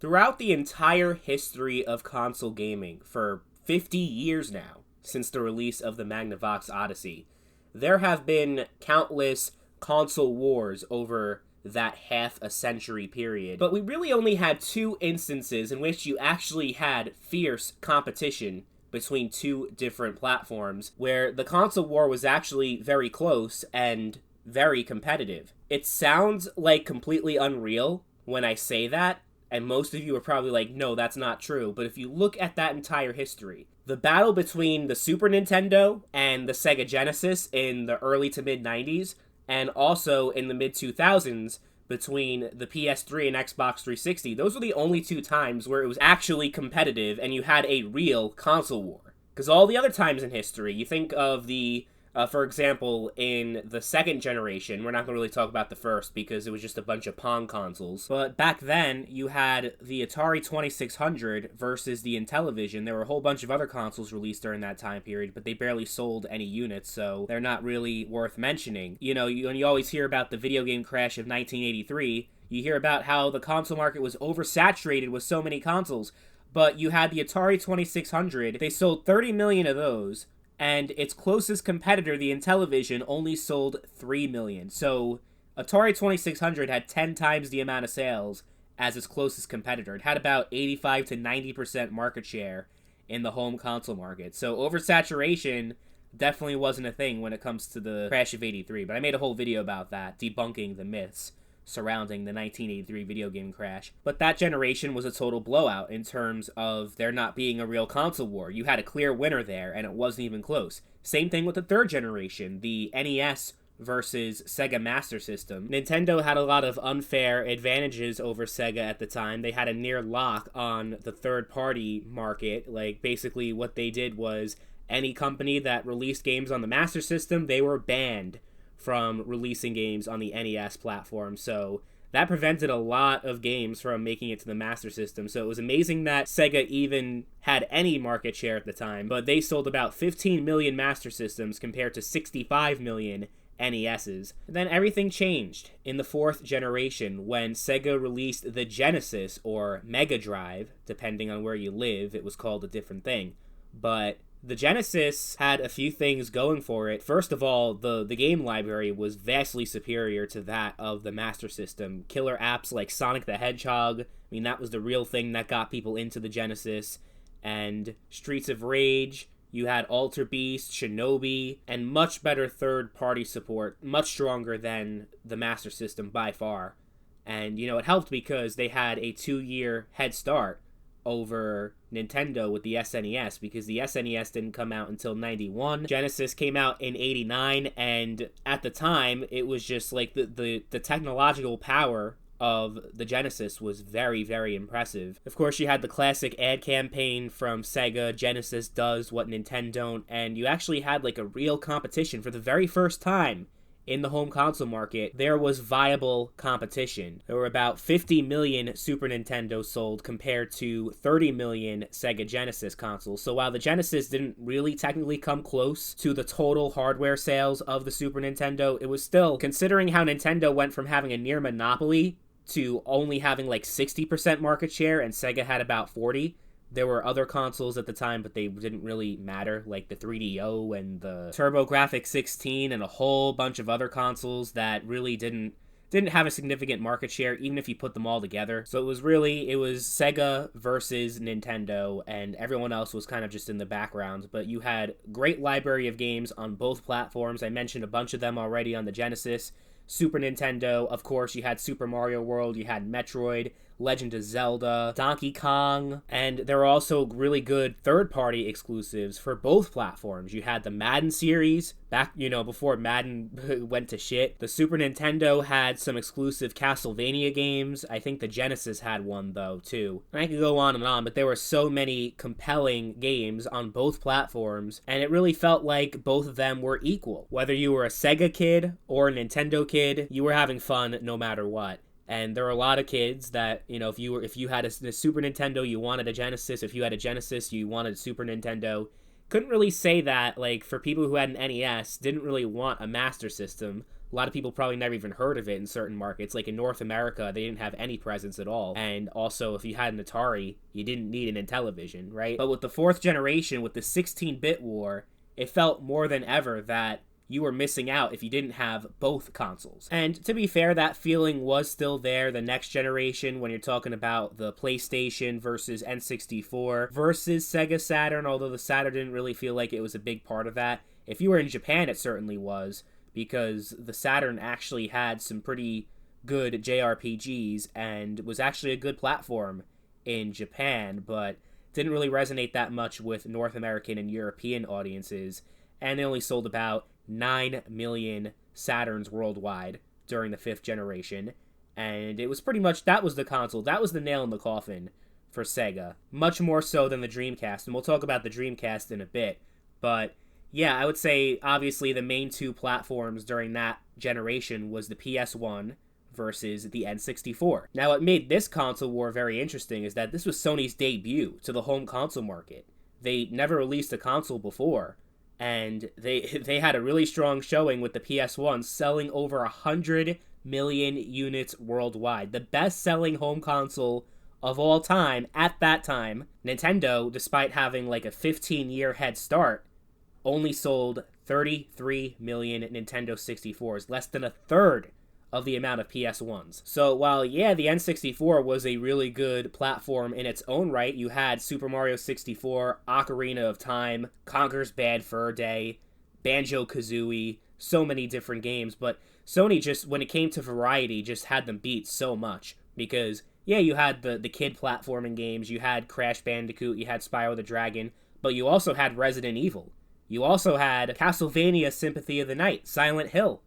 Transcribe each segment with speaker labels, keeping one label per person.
Speaker 1: Throughout the entire history of console gaming, for 50 years now, since the release of the Magnavox Odyssey, there have been countless console wars over that half a century period. But we really only had two instances in which you actually had fierce competition between two different platforms, where the console war was actually very close and very competitive. It sounds like completely unreal when I say that, and most of you are probably like, no, that's not true. But if you look at that entire history, the battle between the Super Nintendo and the Sega Genesis in the early to mid 90s, and also in the mid 2000s between the PS3 and Xbox 360, those were the only two times where it was actually competitive and you had a real console war. Because all the other times in history, you think of the for example, in the second generation, we're not going to really talk about the first because it was just a bunch of Pong consoles. But back then, you had the Atari 2600 versus the Intellivision. There were a whole bunch of other consoles released during that time period, but they barely sold any units, so they're not really worth mentioning. You know, when you always hear about the video game crash of 1983, you hear about how the console market was oversaturated with so many consoles. But you had the Atari 2600. They sold 30 million of those, and its closest competitor, the Intellivision, only sold 3 million. So Atari 2600 had 10 times the amount of sales as its closest competitor. It had about 85 to 90% market share in the home console market. So oversaturation definitely wasn't a thing when it comes to the crash of 83, but I made a whole video about that, debunking the myths surrounding the 1983 video game crash. But that generation was a total blowout in terms of there not being a real console war. You had a clear winner there, and it wasn't even close. Same thing with the third generation, the NES versus Sega Master System. Nintendo had a lot of unfair advantages over Sega at the time. They had a near lock on the third-party market. Like, basically what they did was any company that released games on the Master System, they were banned from releasing games on the NES platform, so that prevented a lot of games from making it to the Master System. So it was amazing that Sega even had any market share at the time, but they sold about 15 million Master Systems compared to 65 million NESs. And then everything changed in the fourth generation when Sega released the Genesis, or Mega Drive, depending on where you live, it was called a different thing. But the Genesis had a few things going for it. First of all, the game library was vastly superior to that of the Master System. Killer apps like Sonic the Hedgehog, I mean, that was the real thing that got people into the Genesis. And Streets of Rage, you had Alter Beast, Shinobi, and much better third-party support, much stronger than the Master System by far. And, you know, it helped because they had a 2-year head start over Nintendo with the SNES, because the SNES didn't come out until 91. Genesis came out in 89, and at the time, it was just like the technological power of the Genesis was very, very impressive. Of course, you had the classic ad campaign from Sega, Genesis does what Nintendo don't, and you actually had like a real competition for the very first time in the home console market. There was viable competition. There were about 50 million Super Nintendo sold compared to 30 million Sega Genesis consoles. So while the Genesis didn't really technically come close to the total hardware sales of the Super Nintendo, it was still, considering how Nintendo went from having a near monopoly to only having like 60% market share and Sega had about 40%. There were other consoles at the time, but they didn't really matter, like the 3DO and the TurboGrafx 16 and a whole bunch of other consoles that really didn't have a significant market share, even if you put them all together. So it was Sega versus Nintendo, and everyone else was kind of just in the background. But you had great library of games on both platforms. I mentioned a bunch of them already on the Genesis. Super Nintendo, of course, you had Super Mario World, you had Metroid, Legend of Zelda, Donkey Kong, and there were also really good third-party exclusives for both platforms. You had the Madden series, back, before Madden went to shit. The Super Nintendo had some exclusive Castlevania games. I think the Genesis had one, though, too. And I could go on, but there were so many compelling games on both platforms, and it really felt like both of them were equal. Whether you were a Sega kid or a Nintendo kid, you were having fun no matter what. And there are a lot of kids that, if you had a Super Nintendo, you wanted a Genesis. If you had a Genesis, you wanted a Super Nintendo. Couldn't really say that, like, for people who had an NES, didn't really want a Master System. a lot of people probably never even heard of it in certain markets. Like in North America, they didn't have any presence at all. And also, if you had an Atari, you didn't need an Intellivision, right? But with the 4th generation, with the 16-bit war, it felt more than ever that you were missing out if you didn't have both consoles. And to be fair, that feeling was still there the next generation when you're talking about the PlayStation versus N64 versus Sega Saturn, although the Saturn didn't really feel like it was a big part of that. If you were in Japan, it certainly was, because the Saturn actually had some pretty good JRPGs and was actually a good platform in Japan, but didn't really resonate that much with North American and European audiences, and they only sold about 9 million Saturns worldwide during the 5th generation, and it was pretty much, that was the console, that was the nail in the coffin for Sega, much more so than the Dreamcast, and we'll talk about the Dreamcast in a bit, but yeah, I would say obviously the main 2 platforms during that generation was the PS1 versus the N64. Now, what made this console war very interesting is that this was Sony's debut to the home console market. They never released a console before, and they had a really strong showing with the PS1, selling over 100 million units worldwide. The best-selling home console of all time at that time. Nintendo, despite having like a 15-year head start, only sold 33 million Nintendo 64s, less than a third of the amount of PS1s. So while, yeah, the N64 was a really good platform in its own right, you had Super Mario 64, Ocarina of Time, Conker's Bad Fur Day, Banjo-Kazooie, so many different games, but Sony just, when it came to variety, just had them beat so much, because, yeah, you had the kid platforming games, you had Crash Bandicoot, you had Spyro the Dragon, but you also had Resident Evil. You also had Castlevania Sympathy of the Night, Silent Hill,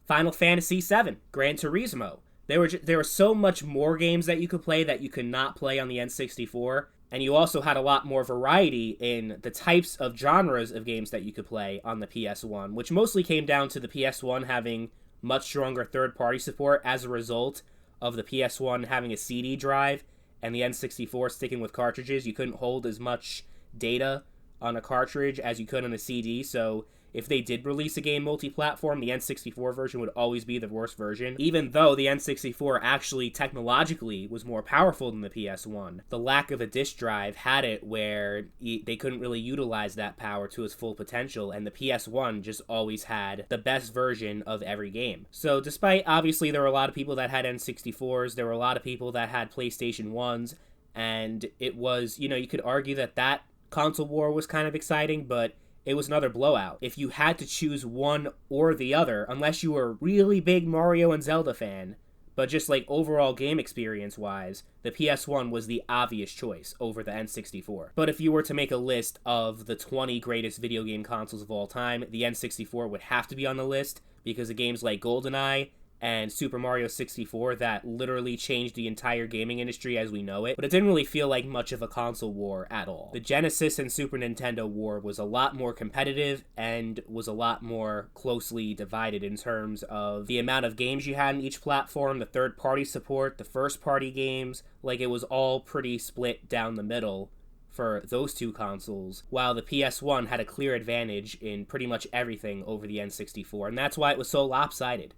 Speaker 1: Final Fantasy VII, Gran Turismo. There were so much more games that you could play that you could not play on the N64, and you also had a lot more variety in the types of genres of games that you could play on the PS1, which mostly came down to the PS1 having much stronger third-party support as a result of the PS1 having a CD drive and the N64 sticking with cartridges. You couldn't hold as much data on a cartridge as you could on a CD, so if they did release a game multi-platform, the N64 version would always be the worst version, even though the N64 actually technologically was more powerful than the PS1. The lack of a disc drive had it where they couldn't really utilize that power to its full potential, and the PS1 just always had the best version of every game. So despite, obviously, there were a lot of people that had N64s, there were a lot of people that had PlayStation 1s, and it was, you could argue that console war was kind of exciting, but it was another blowout. If you had to choose one or the other, unless you were a really big Mario and Zelda fan, but just like overall game experience wise, the PS1 was the obvious choice over the N64. But if you were to make a list of the 20 greatest video game consoles of all time, the N64 would have to be on the list because of games like GoldenEye and Super Mario 64 that literally changed the entire gaming industry as we know it, but it didn't really feel like much of a console war at all. The Genesis and Super Nintendo war was a lot more competitive and was a lot more closely divided in terms of the amount of games you had in each platform, the third-party support, the first-party games. Like, it was all pretty split down the middle for those two consoles, while the PS1 had a clear advantage in pretty much everything over the N64, and that's why it was so lopsided.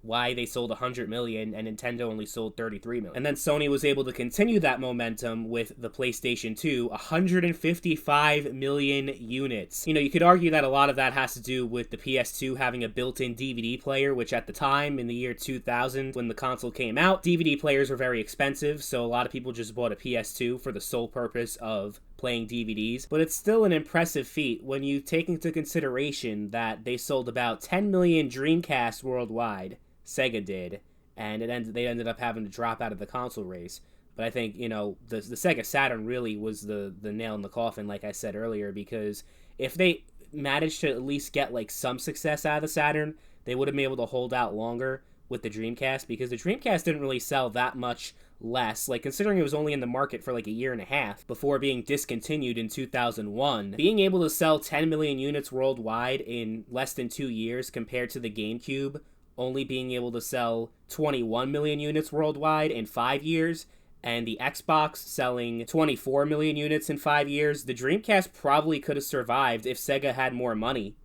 Speaker 1: Why they sold 100 million and Nintendo only sold 33 million. And then Sony was able to continue that momentum with the PlayStation 2, 155 million units. You could argue that a lot of that has to do with the PS2 having a built-in DVD player, which at the time, in the year 2000, when the console came out, DVD players were very expensive, so a lot of people just bought a PS2 for the sole purpose of playing DVDs, but it's still an impressive feat when you take into consideration that they sold about 10 million Dreamcasts worldwide, Sega did, and they ended up having to drop out of the console race. But I think, the Sega Saturn really was the nail in the coffin, like I said earlier, because if they managed to at least get like some success out of the Saturn, they would have been able to hold out longer with the Dreamcast, because the Dreamcast didn't really sell that much less, like considering it was only in the market for like a year and a half before being discontinued in 2001. Being able to sell 10 million units worldwide in less than 2 years compared to the GameCube only being able to sell 21 million units worldwide in 5 years, and the Xbox selling 24 million units in 5 years, the Dreamcast probably could have survived if Sega had more money,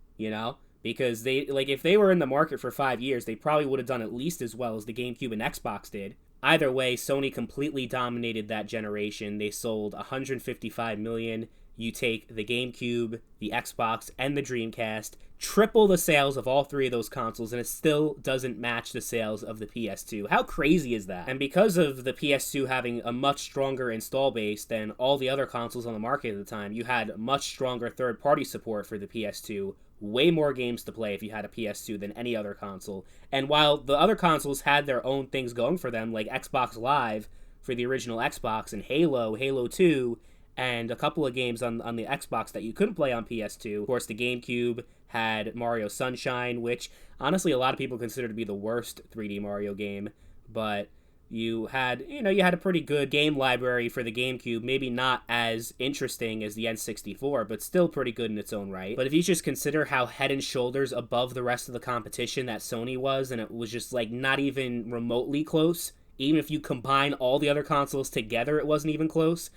Speaker 1: because if they were in the market for 5 years, they probably would have done at least as well as the GameCube and Xbox did. Either way, Sony completely dominated that generation. They sold 155 million. You take the GameCube, the Xbox, and the Dreamcast, triple the sales of all three of those consoles, and it still doesn't match the sales of the PS2. How crazy is that? And because of the PS2 having a much stronger install base than all the other consoles on the market at the time, you had much stronger third-party support for the PS2, way more games to play if you had a PS2 than any other console. And while the other consoles had their own things going for them, like Xbox Live for the original Xbox, and Halo 2, and a couple of games on the Xbox that you couldn't play on PS2. Of course, the GameCube had Mario Sunshine, which honestly a lot of people consider to be the worst 3D Mario game, but you had a pretty good game library for the GameCube, maybe not as interesting as the N64, but still pretty good in its own right. But if you just consider how head and shoulders above the rest of the competition that Sony was, and it was just like not even remotely close, even if you combine all the other consoles together, it wasn't even close.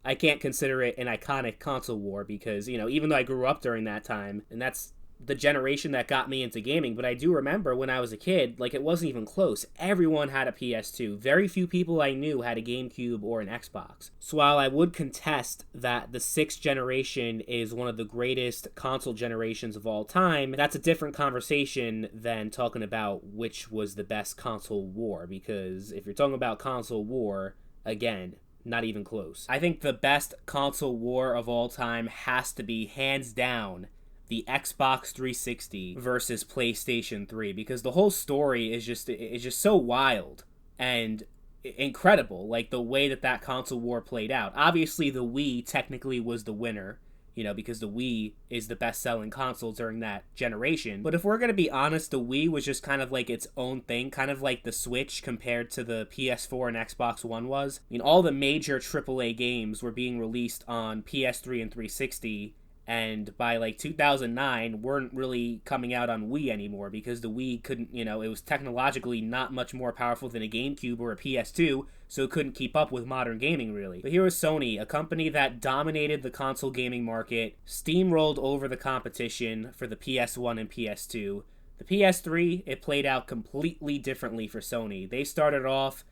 Speaker 1: I can't consider it an iconic console war because, even though I grew up during that time, and that's the generation that got me into gaming, but I do remember when I was a kid, it wasn't even close. Everyone had a PS2. Very few people I knew had a GameCube or an Xbox. So while I would contest that the 6th generation is one of the greatest console generations of all time, that's a different conversation than talking about which was the best console war, because if you're talking about console war, again, not even close. I think the best console war of all time has to be, hands down, the Xbox 360 versus PlayStation 3, because the whole story is just so wild and incredible, the way that console war played out. Obviously, the Wii technically was the winner, because the Wii is the best-selling console during that generation. But if we're going to be honest, the Wii was just kind of its own thing, kind of like the Switch compared to the PS4 and Xbox One was. All the major AAA games were being released on PS3 and 360, and by 2009 weren't really coming out on Wii anymore because the Wii couldn't, it was technologically not much more powerful than a GameCube or a PS2, so it couldn't keep up with modern gaming really. But here was Sony, a company that dominated the console gaming market, steamrolled over the competition for the PS1 and PS2. The PS3, it played out completely differently for Sony. They started off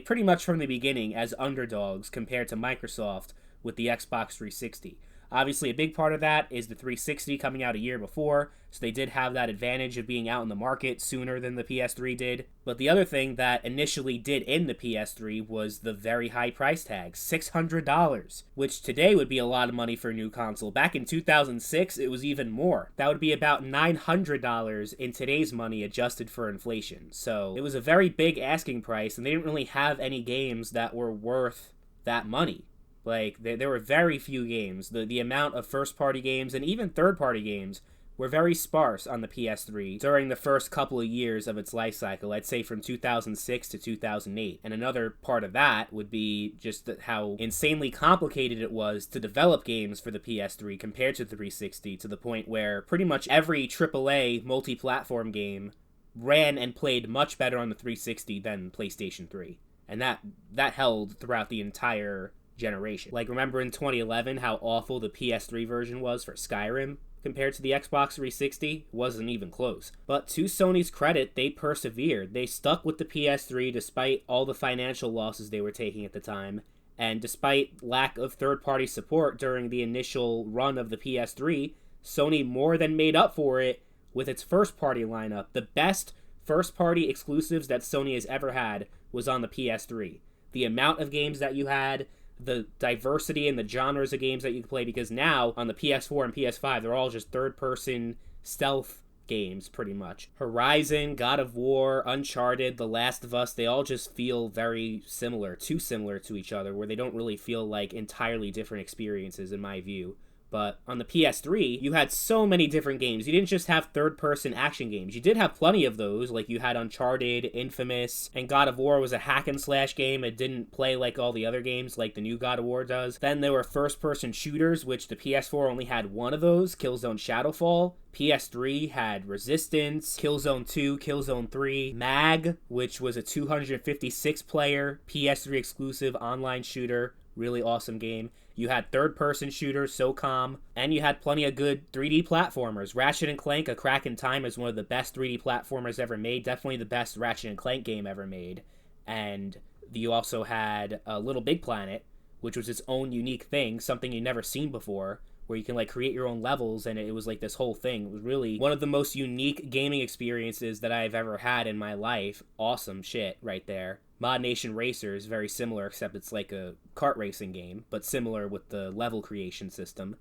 Speaker 1: pretty much from the beginning as underdogs compared to Microsoft with the Xbox 360. Obviously, a big part of that is the 360 coming out a year before, so they did have that advantage of being out in the market sooner than the PS3 did. But the other thing that initially did in the PS3 was the very high price tag, $600, which today would be a lot of money for a new console. Back in 2006, it was even more. That would be about $900 in today's money adjusted for inflation. So it was a very big asking price, and they didn't really have any games that were worth that money. There were very few games. The amount of first-party games and even third-party games were very sparse on the PS3 during the first couple of years of its life cycle, I'd say from 2006 to 2008. And another part of that would be just how insanely complicated it was to develop games for the PS3 compared to the 360, to the point where pretty much every AAA multi-platform game ran and played much better on the 360 than PlayStation 3. And that held throughout the entire generation. Remember in 2011 how awful the PS3 version was for Skyrim compared to the Xbox 360? It wasn't even close. But to Sony's credit, they persevered. They stuck with the PS3 despite all the financial losses they were taking at the time, and despite lack of third-party support during the initial run of the PS3, Sony more than made up for it with its first-party lineup. The best first-party exclusives that Sony has ever had was on the PS3. The amount of games that you had, the diversity and the genres of games that you can play, because now on the PS4 and PS5 they're all just third-person stealth games pretty much. Horizon, God of War, Uncharted, The Last of Us, they all just feel very similar, too similar to each other, where they don't really feel like entirely different experiences in my view. But on the PS3, you had so many different games. You didn't just have third-person action games. You did have plenty of those, you had Uncharted, Infamous, and God of War was a hack-and-slash game. It didn't play like all the other games, like the new God of War does. Then there were first-person shooters, which the PS4 only had one of those, Killzone Shadowfall. PS3 had Resistance, Killzone 2, Killzone 3, MAG, which was a 256-player PS3 exclusive online shooter Really awesome game. You had third-person shooters, SOCOM, and you had plenty of good 3D platformers. Ratchet and Clank: A Crack in Time is one of the best 3D platformers ever made. Definitely the best Ratchet and Clank game ever made. And you also had Little Big Planet, which was its own unique thing, something you'd never seen before, where you can like create your own levels, and it was like this whole thing. It was really one of the most unique gaming experiences that I've ever had in my life. Awesome shit right there. Mod Nation Racers, very similar, except it's like a kart racing game, but similar with the level creation system.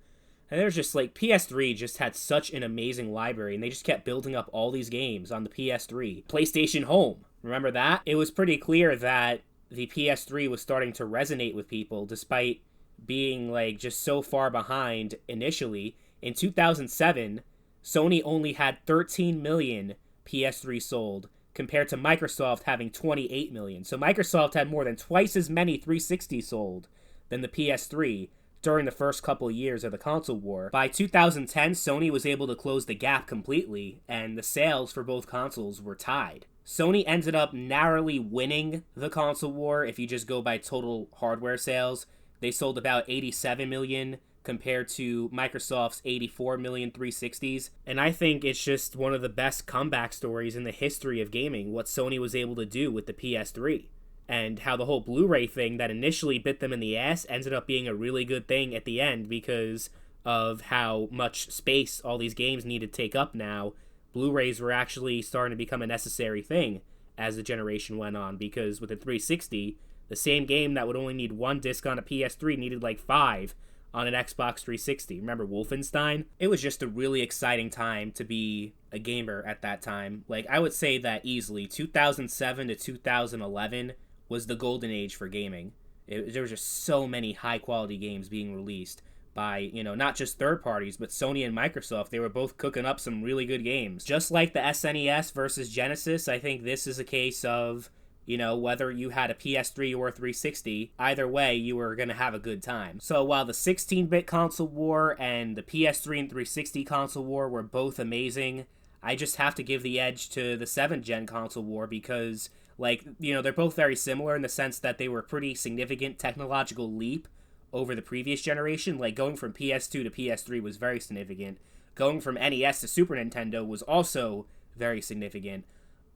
Speaker 1: And there's just like, PS3 just had such an amazing library, and they just kept building up all these games on the PS3. PlayStation Home, remember that? It was pretty clear that the PS3 was starting to resonate with people, despite being like just so far behind initially. In 2007, Sony only had 13 million PS3 sold, compared to Microsoft having 28 million. So Microsoft had more than twice as many 360 sold than the PS3 during the first couple of years of the console war. By 2010, Sony was able to close the gap completely, and the sales for both consoles were tied. Sony ended up narrowly winning the console war if you just go by total hardware sales. They sold about 87 million compared to Microsoft's 84 million 360s. And I think it's just one of the best comeback stories in the history of gaming, what Sony was able to do with the PS3. And how the whole Blu-ray thing that initially bit them in the ass ended up being a really good thing at the end because of how much space all these games need to take up now. Blu-rays were actually starting to become a necessary thing as the generation went on, because with the 360, the same game that would only need one disc on a PS3 needed like 5 on an Xbox 360. Remember Wolfenstein? It was just a really exciting time to be a gamer at that time. Like, I would say that easily 2007 to 2011 was the golden age for gaming. There were just so many high-quality games being released by, you know, not just third parties, but Sony and Microsoft. They were both cooking up some really good games. Just like the SNES versus Genesis, I think this is a case of, you know, whether you had a PS3 or a 360, either way, you were going to have a good time. So while the 16-bit console war and the PS3 and 360 console war were both amazing, I just have to give the edge to the 7th-gen console war because, like, you know, they're both very similar in the sense that they were a pretty significant technological leap over the previous generation. Like, going from PS2 to PS3 was very significant. Going from NES to Super Nintendo was also very significant.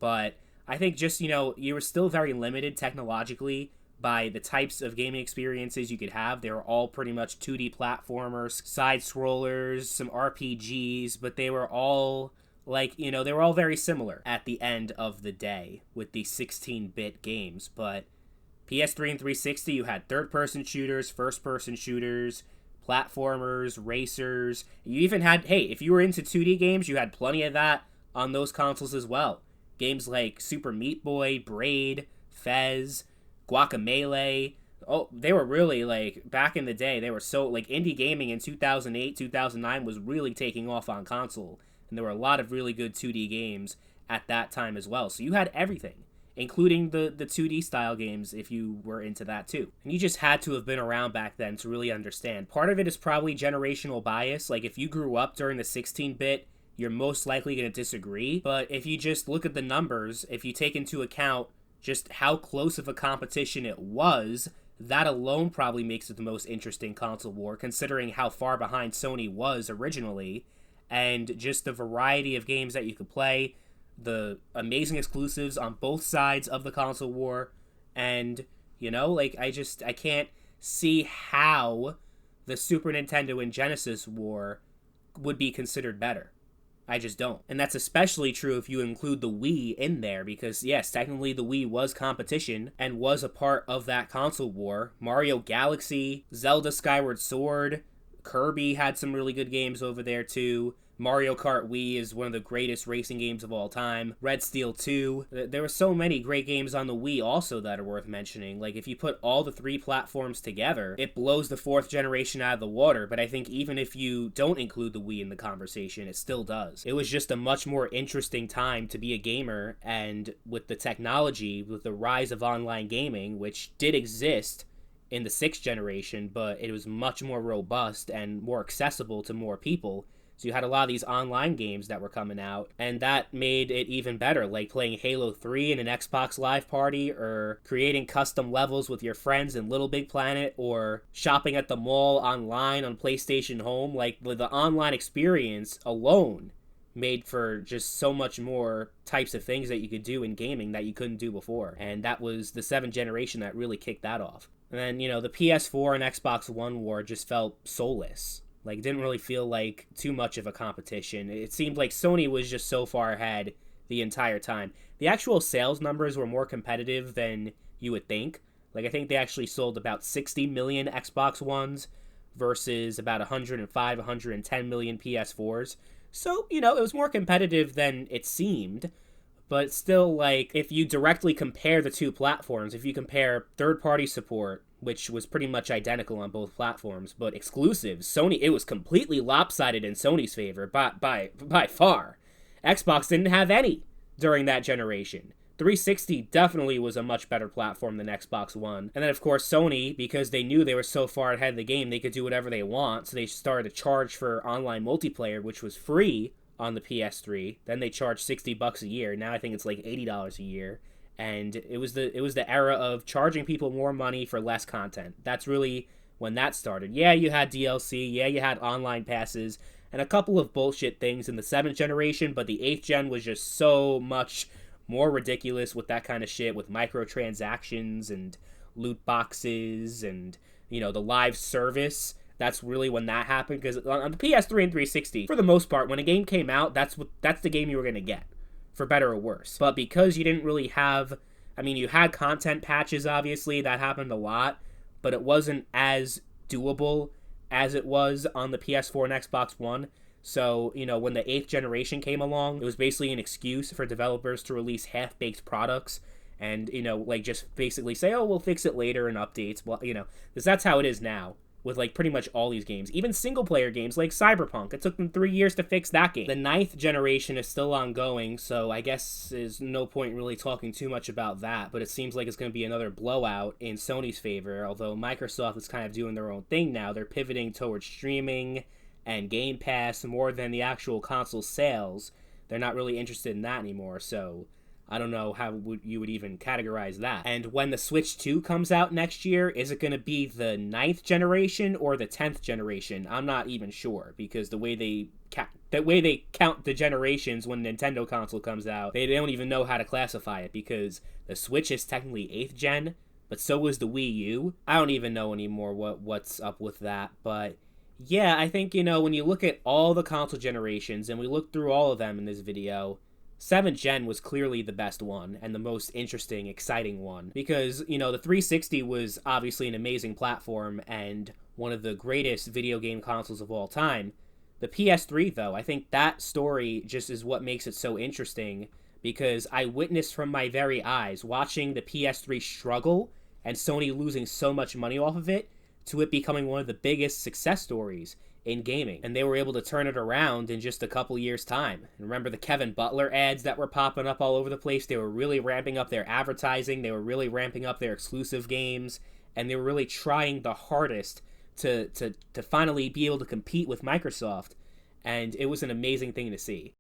Speaker 1: But I think just, you know, you were still very limited technologically by the types of gaming experiences you could have. They were all pretty much 2D platformers, side-scrollers, some RPGs, but they were all, like, you know, they were all very similar at the end of the day with these 16-bit games. But PS3 and 360, you had third-person shooters, first-person shooters, platformers, racers. You even had, hey, if you were into 2D games, you had plenty of that on those consoles as well. Games like Super Meat Boy, Braid, Fez, Guacamelee. Oh, they were really, like, back in the day, they were so, like, indie gaming in 2008, 2009 was really taking off on console. And there were a lot of really good 2D games at that time as well. So you had everything, including the 2D style games if you were into that too. And you just had to have been around back then to really understand. Part of it is probably generational bias. Like, if you grew up during the 16-bit, you're most likely going to disagree. But if you just look at the numbers, if you take into account just how close of a competition it was, that alone probably makes it the most interesting console war, considering how far behind Sony was originally, and just the variety of games that you could play, the amazing exclusives on both sides of the console war. And, you know, like, I can't see how the Super Nintendo and Genesis war would be considered better. I just don't. And that's especially true if you include the Wii in there, because yes, technically the Wii was competition and was a part of that console war. Mario Galaxy, Zelda Skyward Sword, Kirby had some really good games over there too. Mario Kart Wii is one of the greatest racing games of all time. Red Steel 2. There were so many great games on the Wii also that are worth mentioning. Like, if you put all the three platforms together, it blows the 4th generation out of the water, but I think even if you don't include the Wii in the conversation, it still does. It was just a much more interesting time to be a gamer, and with the technology, with the rise of online gaming, which did exist in the 6th generation, but it was much more robust and more accessible to more people. So you had a lot of these online games that were coming out, and that made it even better, like playing Halo 3 in an Xbox Live party, or creating custom levels with your friends in Little Big Planet, or shopping at the mall online on PlayStation Home. Like, the online experience alone made for just so much more types of things that you could do in gaming that you couldn't do before. And that was the 7th generation that really kicked that off. And then, the PS4 and Xbox One war just felt soulless. Like, it didn't really feel like too much of a competition. It seemed like Sony was just so far ahead the entire time. The actual sales numbers were more competitive than you would think. Like, I think they actually sold about 60 million Xbox Ones versus about 105, 110 million PS4s. So, it was more competitive than it seemed. But still, like, if you directly compare the two platforms, if you compare third-party support, which was pretty much identical on both platforms, but exclusives, Sony, it was completely lopsided in Sony's favor by far. Xbox didn't have any during that generation. 360 definitely was a much better platform than Xbox One. And then, of course, Sony, because they knew they were so far ahead of the game, they could do whatever they want, so they started to charge for online multiplayer, which was free on the PS3. Then they charged $60 a year. Now I think it's like $80 a year. And it was the era of charging people more money for less content. That's really when that started. Yeah, you had DLC. Yeah, you had online passes and a couple of bullshit things in the 7th generation, but the 8th gen was just so much more ridiculous with that kind of shit, with microtransactions and loot boxes and, the live service. That's really when that happened, because on the PS3 and 360, for the most part, when a game came out, that's the game you were going to get, for better or worse. But because you didn't really have, you had content patches, obviously, that happened a lot, but it wasn't as doable as it was on the PS4 and Xbox One. So, when the 8th generation came along, it was basically an excuse for developers to release half-baked products and, just basically say, oh, we'll fix it later in updates. Well, because that's how it is now with, pretty much all these games. Even single-player games like Cyberpunk. It took them 3 years to fix that game. The 9th generation is still ongoing, so I guess there's no point really talking too much about that, but it seems like it's going to be another blowout in Sony's favor, although Microsoft is kind of doing their own thing now. They're pivoting towards streaming and Game Pass more than the actual console sales. They're not really interested in that anymore, so I don't know how you would even categorize that. And when the Switch 2 comes out next year, is it going to be the 9th generation or the 10th generation? I'm not even sure, because the way they count the generations when Nintendo console comes out, they don't even know how to classify it, because the Switch is technically 8th gen, but so is the Wii U. I don't even know anymore what's up with that, but yeah, I think, when you look at all the console generations, and we look through all of them in this video, 7th gen was clearly the best one and the most interesting, exciting one, because, the 360 was obviously an amazing platform and one of the greatest video game consoles of all time. The PS3, though, I think that story just is what makes it so interesting, because I witnessed from my very eyes watching the PS3 struggle and Sony losing so much money off of it to it becoming one of the biggest success stories in gaming. And they were able to turn it around in just a couple years' time. And remember the Kevin Butler ads that were popping up all over the place? They were really ramping up their advertising. They were really ramping up their exclusive games. And they were really trying the hardest to finally be able to compete with Microsoft. And it was an amazing thing to see.